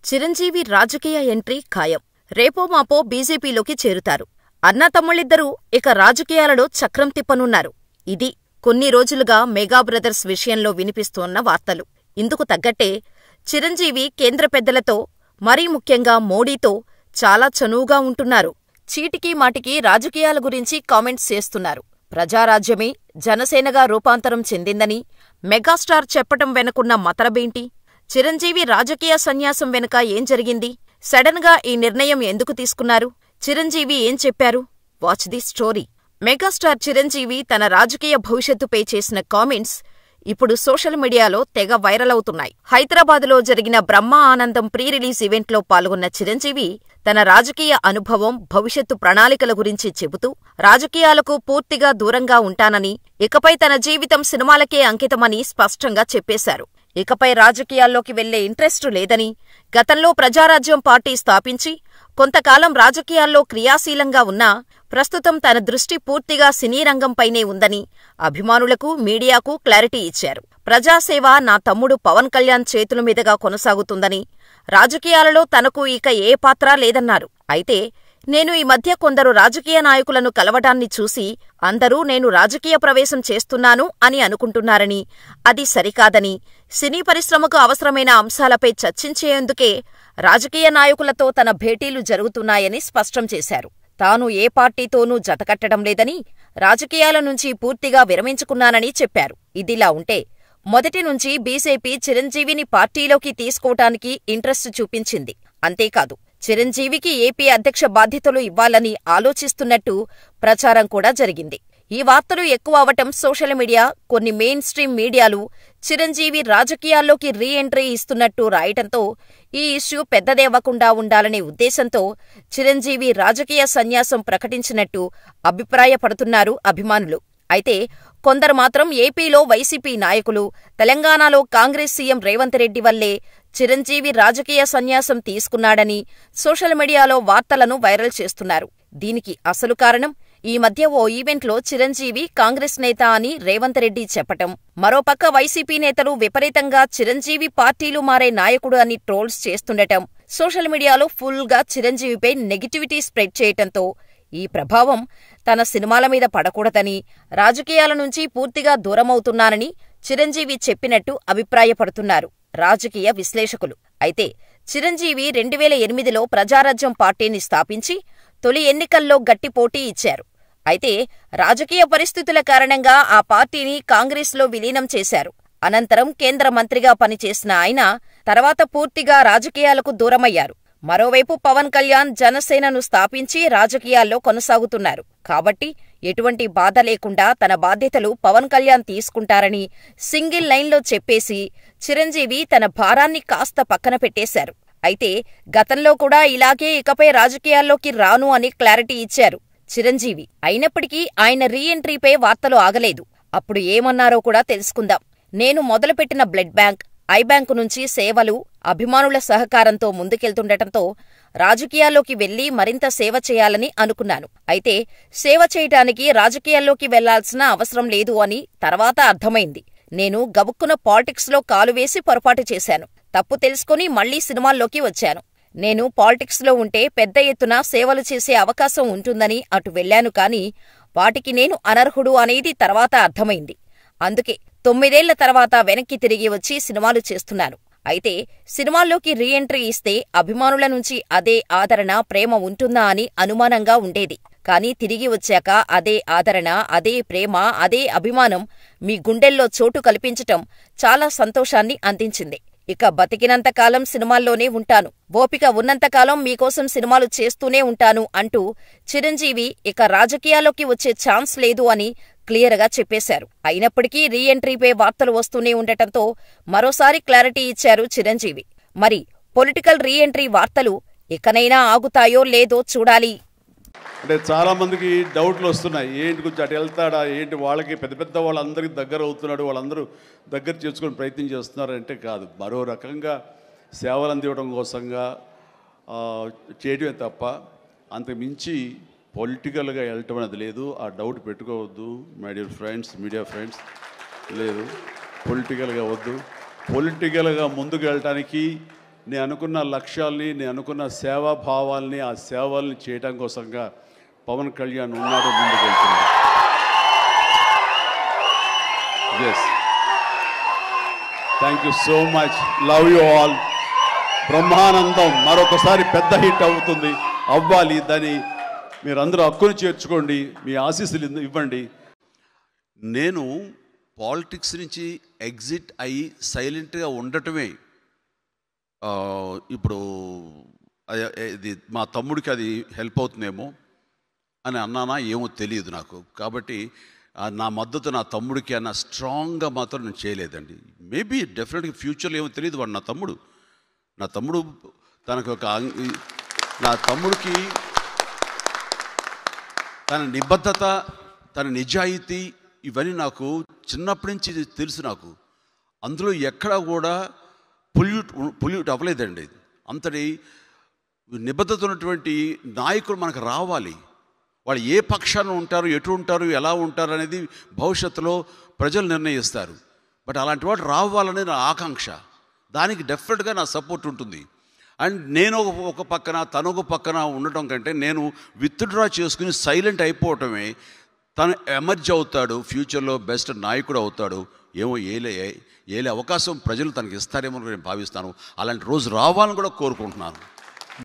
చిరంజీవి రాజకీయ ఎంట్రీ ఖాయం. రేపో మాపో బీజేపీలోకి చేరుతారు. అన్నాతమ్ముళ్ళిద్దరూ ఇక రాజకీయాలలో చక్రం తిప్పనున్నారు. ఇది కొన్ని రోజులుగా మెగా బ్రదర్స్ విషయంలో వినిపిస్తోన్న వార్తలు. ఇందుకు తగ్గట్టే చిరంజీవి కేంద్ర పెద్దలతో, మరీ ముఖ్యంగా మోడీతో చాలా చనువుగా ఉంటున్నారు. చీటికీ మాటికీ రాజకీయాల గురించి కామెంట్స్ చేస్తున్నారు. ప్రజారాజ్యమే జనసేనగా రూపాంతరం చెందిందని మెగాస్టార్ చెప్పటం వెనుకున్న మతలబేంటి? చిరంజీవి రాజకీయ సన్యాసం వెనుక ఏం జరిగింది? సడన్ గా ఈ నిర్ణయం ఎందుకు తీసుకున్నారు? చిరంజీవి ఏం చెప్పారు? Watch the story. Megastar Chiranjeevi తన రాజకీయ భవిష్యత్తుపై చేసిన కామెంట్స్ ఇప్పుడు సోషల్ మీడియాలో తెగ వైరల్ అవుతున్నాయి. హైదరాబాదులో జరిగిన బ్రహ్మ ఆనందం ప్రీ రిలీజ్ ఈవెంట్లో పాల్గొన్న చిరంజీవి తన రాజకీయ అనుభవం, భవిష్యత్తు ప్రణాళికల గురించి చెబుతూ రాజకీయాలకు పూర్తిగా దూరంగా ఉంటానని, ఇకపై తన జీవితం సినిమాలకే అంకితమని స్పష్టంగా చెప్పేశారు. ఇకపై రాజకీయాల్లోకి వెళ్లే ఇంట్రెస్టు లేదని, గతంలో ప్రజారాజ్యం పార్టీ స్థాపించి కొంతకాలం రాజకీయాల్లో క్రియాశీలంగా ఉన్నా ప్రస్తుతం తన దృష్టి పూర్తిగా సినీ రంగంపైనే ఉందని అభిమానులకు, మీడియాకు క్లారిటీ ఇచ్చారు. ప్రజాసేవ నా తమ్ముడు పవన్ కళ్యాణ్ చేతుల మీదుగా కొనసాగుతుందని, రాజకీయాలలో తనకు ఇక ఏ పాత్రా లేదన్నారు. అయితే నేను ఈ మధ్య కొందరు రాజకీయ నాయకులను కలవడాన్ని చూసి అందరూ నేను రాజకీయ ప్రవేశం చేస్తున్నాను అని అనుకుంటున్నారని, అది సరికాదని, సినీ పరిశ్రమకు అవసరమైన అంశాలపై చర్చించేందుకే రాజకీయ నాయకులతో తన భేటీలు జరుగుతున్నాయని స్పష్టం చేశారు. తాను ఏ పార్టీతోనూ జతకట్టడం లేదని, రాజకీయాల నుంచి పూర్తిగా విరమించుకున్నానని చెప్పారు. ఇదిలా ఉంటే మొదటి నుంచి బీజేపీ చిరంజీవిని పార్టీలోకి తీసుకోవటానికి ఇంట్రెస్ట్ చూపించింది. అంతేకాదు, చిరంజీవికి ఏపీ అధ్యక్ష బాధ్యతలు ఇవ్వాలని ఆలోచిస్తున్నట్టు ప్రచారం కూడా జరిగింది. ఈ వార్తలు ఎక్కువ అవటం సోషల్ మీడియా, కొన్ని మెయిన్ స్ట్రీమ్ మీడియాలు చిరంజీవి రాజకీయాల్లోకి రీ ఎంట్రీ ఇస్తున్నట్టు రాయటంతో ఈ ఇష్యూ పెద్దదేవకుండా ఉండాలనే ఉద్దేశంతో చిరంజీవి రాజకీయ సన్యాసం ప్రకటించినట్టు అభిప్రాయపడుతున్నారు అభిమానులు. అయితే కొందరు మాత్రం ఏపీలో వైసీపీ నాయకులు, తెలంగాణలో కాంగ్రెస్ సీఎం రేవంత్ రెడ్డి వల్లే చిరంజీవి రాజకీయ సన్యాసం తీసుకున్నాడని సోషల్ మీడియాలో వార్తలను వైరల్ చేస్తున్నారు. దీనికి అసలు కారణం, ఈ మధ్య ఓ ఈవెంట్లో చిరంజీవి కాంగ్రెస్ నేత అని రేవంత్ రెడ్డి చెప్పటం, మరోపక్క వైసీపీ నేతలు విపరీతంగా చిరంజీవి పార్టీలు మారే నాయకుడు అని ట్రోల్స్ చేస్తుండటం, సోషల్ మీడియాలో ఫుల్గా చిరంజీవిపై నెగిటివిటీ స్ప్రెడ్ చేయటంతో ఈ ప్రభావం తన సినిమాల మీద పడకూడదని, రాజకీయాల నుంచి పూర్తిగా దూరమవుతున్నానని చిరంజీవి చెప్పినట్టు అభిప్రాయపడుతున్నారు రాజకీయ విశ్లేషకులు. అయితే చిరంజీవి 2008లో ప్రజారాజ్యం పార్టీని స్థాపించి తొలి ఎన్నికల్లో గట్టి పోటీ ఇచ్చారు. అయితే రాజకీయ పరిస్థితుల కారణంగా ఆ పార్టీని కాంగ్రెస్లో విలీనం చేశారు. అనంతరం కేంద్ర మంత్రిగా పనిచేసిన ఆయన తర్వాత పూర్తిగా రాజకీయాలకు దూరమయ్యారు. మరోవైపు పవన్ కళ్యాణ్ జనసేనను స్థాపించి రాజకీయాల్లో కొనసాగుతున్నారు. కాబట్టి ఎటువంటి బాధ లేకుండా తన బాధ్యతలు పవన్ కళ్యాణ్ తీసుకుంటారని సింగిల్ లైన్లో చెప్పేసి చిరంజీవి తన భారాన్ని కాస్త పక్కన పెట్టేశారు. అయితే గతంలో కూడా ఇలాగే ఇకపై రాజకీయాల్లోకి రాను అని క్లారిటీ ఇచ్చారు చిరంజీవి. అయినప్పటికీ ఆయన రీ ఎంట్రీపై వార్తలు ఆగలేదు. అప్పుడు ఏమన్నారో కూడా తెలుసుకుందాం. నేను మొదలుపెట్టిన బ్లడ్ బ్యాంక్, ఐ బ్యాంకు నుంచి సేవలు అభిమానుల సహకారంతో ముందుకెళ్తుండటంతో రాజకీయాల్లోకి వెళ్లి మరింత సేవ చేయాలని అనుకున్నాను. అయితే సేవ చేయటానికి రాజకీయాల్లోకి వెళ్లాల్సిన అవసరం లేదు అని తర్వాత అర్థమైంది. నేను గబుక్కున పాలిటిక్స్లో కాలు వేసి పొరపాటు చేశాను. తప్పు తెలుసుకుని మళ్లీ సినిమాల్లోకి వచ్చాను. నేను పాలిటిక్స్లో ఉంటే పెద్ద ఎత్తున సేవలు చేసే అవకాశం ఉంటుందని అటు వెళ్లాను. కానీ వాటికి నేను అనర్హుడు అనేది తర్వాత అర్థమైంది. అందుకే 9 ఏళ్ల తర్వాత వెనక్కి తిరిగి వచ్చి సినిమాలు చేస్తున్నాను. అయితే సినిమాల్లోకి రీ ఎంట్రీ ఇస్తే అభిమానుల నుంచి అదే ఆదరణ, ప్రేమ ఉంటుందా అని అనుమానంగా ఉండేది. కానీ తిరిగి వచ్చాక అదే ఆదరణ, అదే ప్రేమ, అదే అభిమానం మీ గుండెల్లో చోటు కల్పించటం చాలా సంతోషాన్ని అందించింది. ఇక బతికినంతకాలం సినిమాల్లోనే ఉంటాను, ఓపిక ఉన్నంతకాలం మీకోసం సినిమాలు చేస్తూనే ఉంటాను అంటూ చిరంజీవి ఇక రాజకీయాల్లోకి వచ్చే ఛాన్స్ లేదు అని క్లియర్గా చెప్పేశారు. అయినప్పటికీ రీ ఎంట్రీపై వార్తలు వస్తూనే ఉండటంతో మరోసారి క్లారిటీ ఇచ్చారు చిరంజీవి. మరి పొలిటికల్ రీ ఎంట్రీ వార్తలు ఇకనైనా ఆగుతాయో లేదో చూడాలి. అంటే చాలా మందికి డౌట్లు వస్తున్నాయి. ఏంటి కొంచెం అటు వెళ్తాడా ఏంటి, వాళ్ళకి పెద్ద పెద్ద వాళ్ళందరికీ దగ్గర అవుతున్నాడు, వాళ్ళందరూ దగ్గర చేసుకుని ప్రయత్నం చేస్తున్నారంటే కాదు, మరో రకంగా సేవలు అందివ్వడం కోసంగా చేయడమే తప్ప అంతకు మించి పొలిటికల్గా వెళ్ళటం అనేది లేదు. ఆ డౌట్ పెట్టుకోవద్దు my dear friends, media friends. లేదు, పొలిటికల్గా వద్దు. పొలిటికల్గా ముందుకు వెళ్ళటానికి నేను అనుకున్న లక్ష్యాల్ని, నేను అనుకున్న సేవాభావాల్ని, ఆ సేవల్ని చేయడం కోసంగా పవన్ కళ్యాణ్ ఉన్నాడు, ముందుకు వెళ్తున్నాడు. Yes, thank you so much, love you all. Brahmanandam మరొకసారి పెద్ద హిట్ అవుతుంది, అవ్వాలి. దాన్ని మీరందరూ హక్కుని చేర్చుకోండి, మీ ఆశీస్సులు ఇవ్వండి. నేను పాలిటిక్స్ నుంచి ఎగ్జిట్ అయ్యి సైలెంట్గా ఉండటమే ఇప్పుడు ఇది మా తమ్ముడికి అది హెల్ప్ అవుతుందేమో అని అన్నానా ఏమో తెలియదు నాకు. కాబట్టి నా మద్దతు నా తమ్ముడికి అన్న స్ట్రాంగ్గా మాత్రం నేను చేయలేదండి. మేబీ డెఫినెట్గా ఫ్యూచర్లో ఏమో తెలియదు. వాడు నా తమ్ముడు తనకు నా తమ్ముడికి తన నిబద్ధత, తన నిజాయితీ ఇవన్నీ నాకు చిన్నప్పటి నుంచి తెలుసు. నాకు అందులో ఎక్కడా కూడా పొల్యూట్ అవ్వలేదండి. అంతటి నిబద్ధత ఉన్నటువంటి నాయకులు మనకు రావాలి. వాళ్ళు ఏ పక్షాన ఉంటారు, ఎటు ఉంటారు, ఎలా ఉంటారు అనేది భవిష్యత్తులో ప్రజలు నిర్ణయిస్తారు. బట్ అలాంటి వాడు రావాలనే నా ఆకాంక్ష. దానికి డెఫినెట్గా నా సపోర్ట్ ఉంటుంది. అండ్ నేను ఒక పక్కన తను ఒక పక్కన ఉండటం కంటే నేను విత్డ్రా చేసుకుని సైలెంట్ అయిపోవటమే. తను ఎమర్జ్ అవుతాడు, ఫ్యూచర్లో బెస్ట్ నాయకుడు అవుతాడు. ఏమో ఏలే అవకాశం ప్రజలు తనకి ఇస్తారేమో నేను భావిస్తాను. అలాంటి రోజు రావాలని కూడా కోరుకుంటున్నాను.